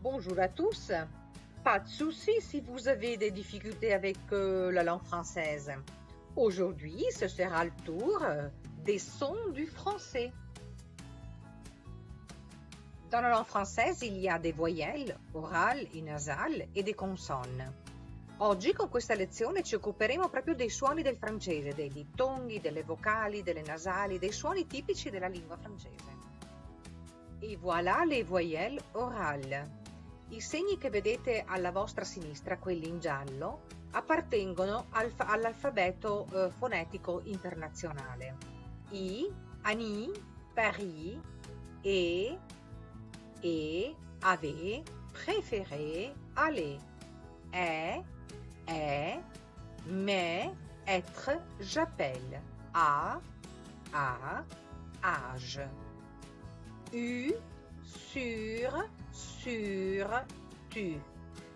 Bonjour à tous. Pas de souci si vous avez des difficultés avec la langue française. Aujourd'hui, ce sera le tour des sons du français. Dans la langue française, il y a des voyelles, orali e nasali e dei consonne. Oggi con questa lezione ci occuperemo proprio dei suoni del francese, dei dittonghi, delle vocali, delle nasali, dei suoni tipici della lingua francese. E voilà les voyelles orales. I segni che vedete alla vostra sinistra, quelli in giallo, appartengono all'alfabeto fonetico internazionale. I, Ani, Paris, et, avait, préféré, aller. Est, mais, être, j'appelle. A, âge. U, sur, tu.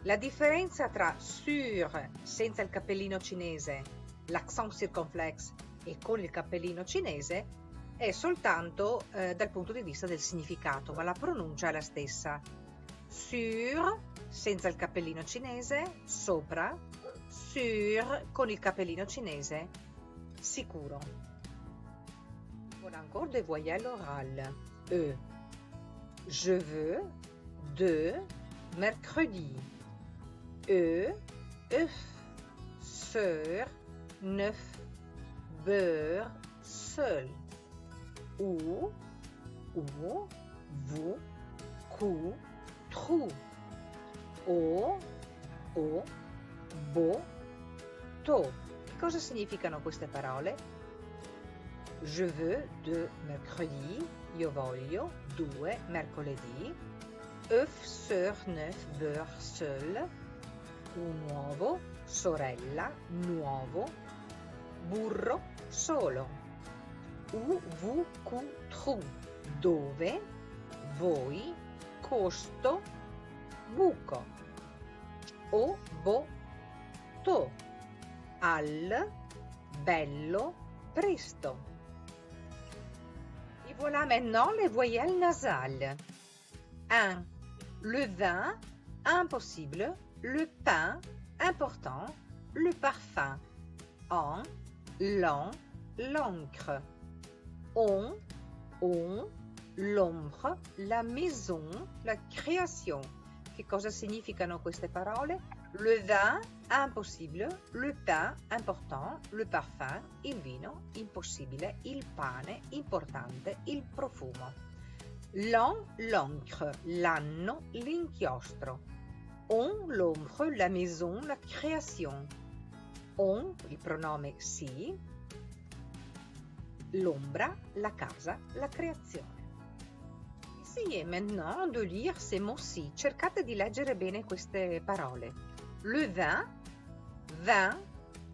La differenza tra sur senza il cappellino cinese, l'accent circonflexe, e con il cappellino cinese è soltanto dal punto di vista del significato, ma la pronuncia è la stessa. Sur senza il cappellino cinese, sopra. Sur con il cappellino cinese, sicuro. Voilà encore des voyelles orales. E. Je veux, de, mercredi. Œuf, sœur, neuf, beurre, seul. Ou, vous, coup, trou. O, bo, to. Che cosa significano queste parole? Je veux, de, mercredi, io voglio, 2, mercoledì. Œuf, sœur, neuf, beurre, seul. Nuovo, sorella, nuovo. Burro, solo. Vous, cu, trou. Dove, voi, costo, buco. Bo, to. Al, bello, presto. Et voilà maintenant les voyelles nasales. 1. Le vin, impossible. Le pain, important. Le parfum, en. L'an, l'encre. On, l'ombre, la maison, la création. Che cosa significano queste parole? Le vin, impossible. Le pain, important. Le parfum, il vino, impossibile. Il pane, importante. Il profumo. L'an, l'encre. L'anno, l'inchiostro. On, l'ombre, la maison, la création. On, il pronome si. L'ombra, la casa, la creazione. Essayez maintenant de lire ces mots-ci. Cercate di leggere bene queste parole. Le vin,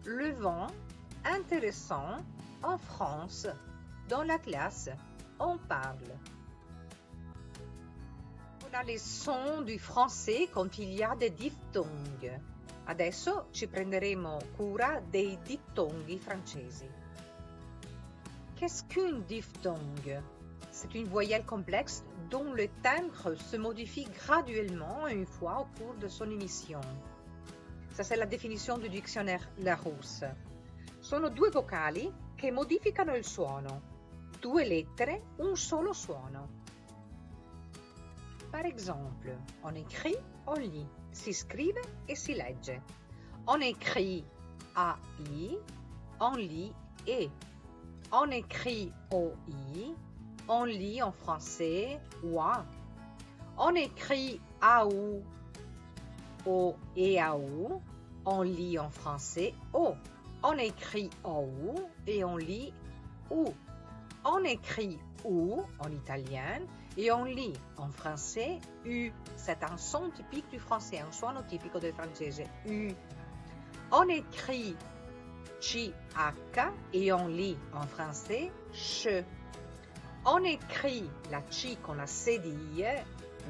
le vent, intéressant, en France, dans la classe, on parle. Voilà les sons du français quand il y a des diphtongues. Adesso ci prenderemo cura dei dittonghi francesi. Qu'est-ce qu'une diphtongue? C'est une voyelle complexe dont le timbre se modifie graduellement une fois au cours de son émission. Ça, c'est la definizione du dictionnaire Larousse. Sono due vocali che modificano il suono. Due lettere, un solo suono. Par exemple, on écrit, on lit. Si scrive e si legge. On écrit AI, on lit E. On écrit OI, on lit en français OA. On écrit AOU, O et AOU, on lit en français O. On écrit OU et on lit OU. On écrit OU en italien et on lit en français U. C'est un son typique du français, un suono tipico del francese, U. On écrit CH et on lit en français CH. On écrit la C con la cedille,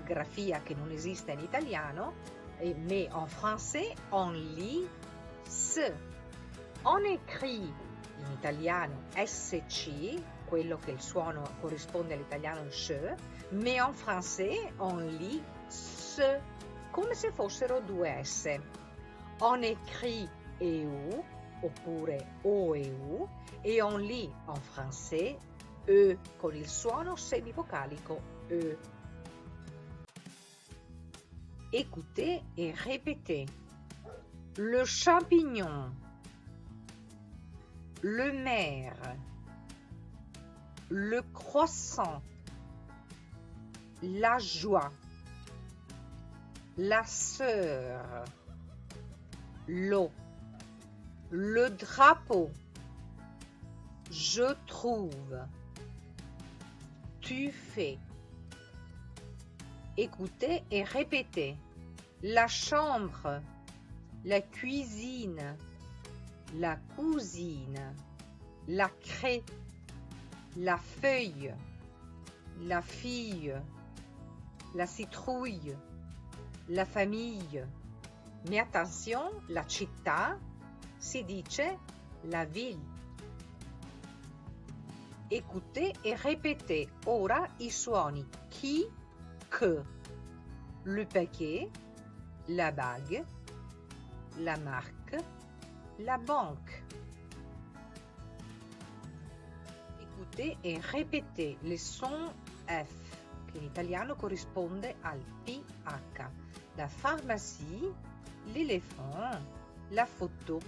grafia che non esiste in italiano, mais en français on lit S. On écrit in italiano SC, quello che il suono corrisponde all'italiano sh, mais en français on lit S. se, come se fossero due S. On écrit EU oppure O e U e on lit en français E con il suono semivocalico E. Écoutez et répétez. Le champignon, le maire, le croissant, la joie, la sœur, l'eau, le drapeau, je trouve, tu fais. Écoutez et répétez. La chambre, la cuisine, la cousine, la craie, la feuille, la fille, la citrouille, la famille. Mais attention, la città si dice la ville. Écoutez et répétez ora i suoni chi, che, le paquet, la bague, la marque, la banque. Écoutez et répétez les sons F, che in italiano corrisponde al PH. La pharmacie, l'éléphant, la photo,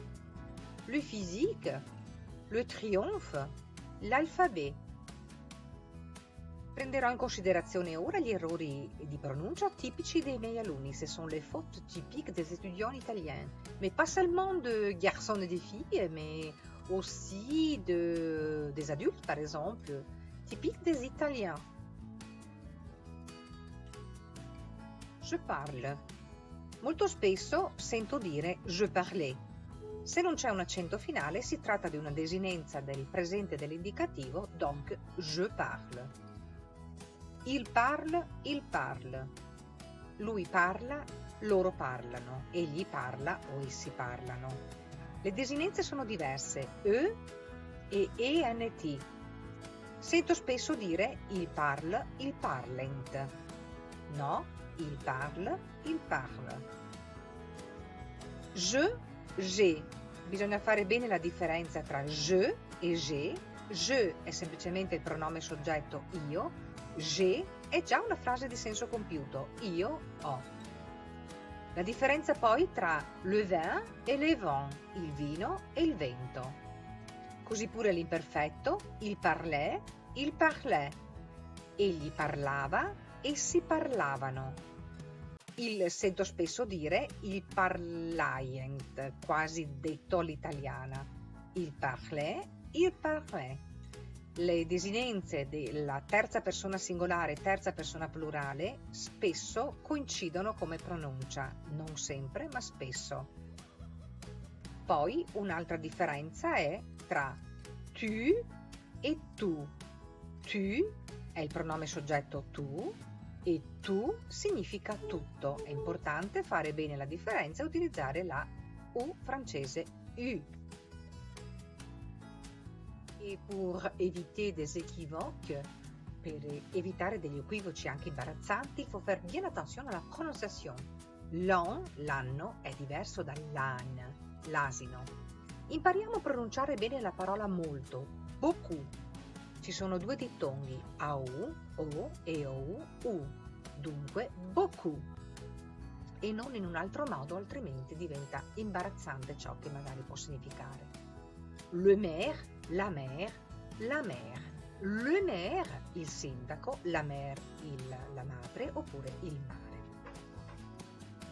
le physique, le triomphe, l'alphabet. Prenderò in considération ora gli errori di pronuncia tipici dei miei alunni. Ce sont les fautes typiques des étudiants italiens. Mais pas seulement de garçons et de filles, mais aussi des adultes, par exemple, typiques des Italiens. Je parle. Molto spesso sento dire je parlais. Se non c'è un accento finale, si tratta di una desinenza del presente dell'indicativo, donc je parle. Il parle. Lui parla, loro parlano. Egli parla o essi parlano. Le desinenze sono diverse, e ent. Sento spesso dire il parle, il parlent. No, il parle, il parle. Je, j'ai. Bisogna fare bene la differenza tra je e j'ai. Je è semplicemente il pronome soggetto io. J'ai è già una frase di senso compiuto, io ho. La differenza poi tra le vin e le vent, il vino e il vento. Così pure l'imperfetto, il parlait, il parlait. Egli parlava, essi parlavano. Il sento spesso dire il parlaient, quasi detto all'italiana. Il parlait, il parlait. Le desinenze della terza persona singolare e terza persona plurale spesso coincidono come pronuncia, non sempre ma spesso. Poi un'altra differenza è tra tu e tu. Tu è il pronome soggetto tu e tu significa tutto. È importante fare bene la differenza e utilizzare la U francese U. E per éviter des équivoques, per evitare degli equivoci anche imbarazzanti, il faut faire bien attention alla prononciation. L'anno, è diverso dall'an, l'asino. Impariamo a pronunciare bene la parola molto, beaucoup. Ci sono due dittonghi, au, o e ou, u. Dunque, beaucoup. E non in un altro modo, altrimenti diventa imbarazzante ciò che magari può significare. Le maire, la mère, la mère. Le maire, il sindaco, la mère, la madre oppure il mare.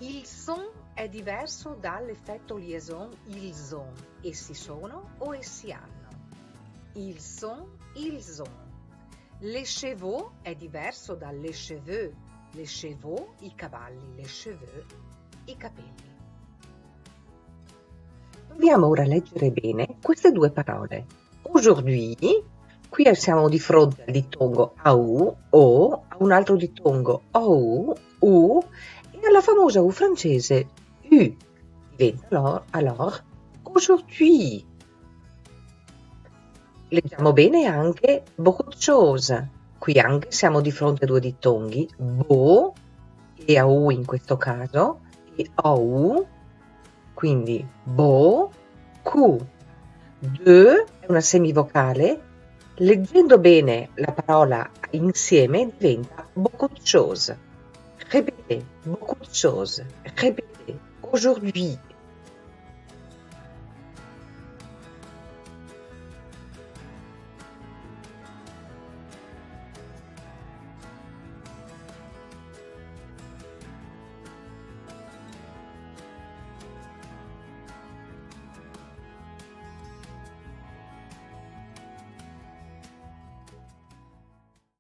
Il son è diverso dall'effetto liaison, ils ont. Essi sono o essi hanno. Ils sont, ils ont. Les chevaux è diverso da les cheveux. Les chevaux, i cavalli, les cheveux, i capelli. Dobbiamo ora leggere bene queste due parole. Aujourd'hui, qui siamo di fronte al dittongo au, o, a un altro dittongo ou, u, e alla famosa U francese U. Diventa alors aujourd'hui. Leggiamo bene anche, beaucoup de choses. Qui anche siamo di fronte a due dittonghi, beau e a U in questo caso, e OU, quindi bo, cu. De è una semivocale, leggendo bene la parola insieme diventa beaucoup de choses. Répétez, beaucoup de choses. Répétez, aujourd'hui,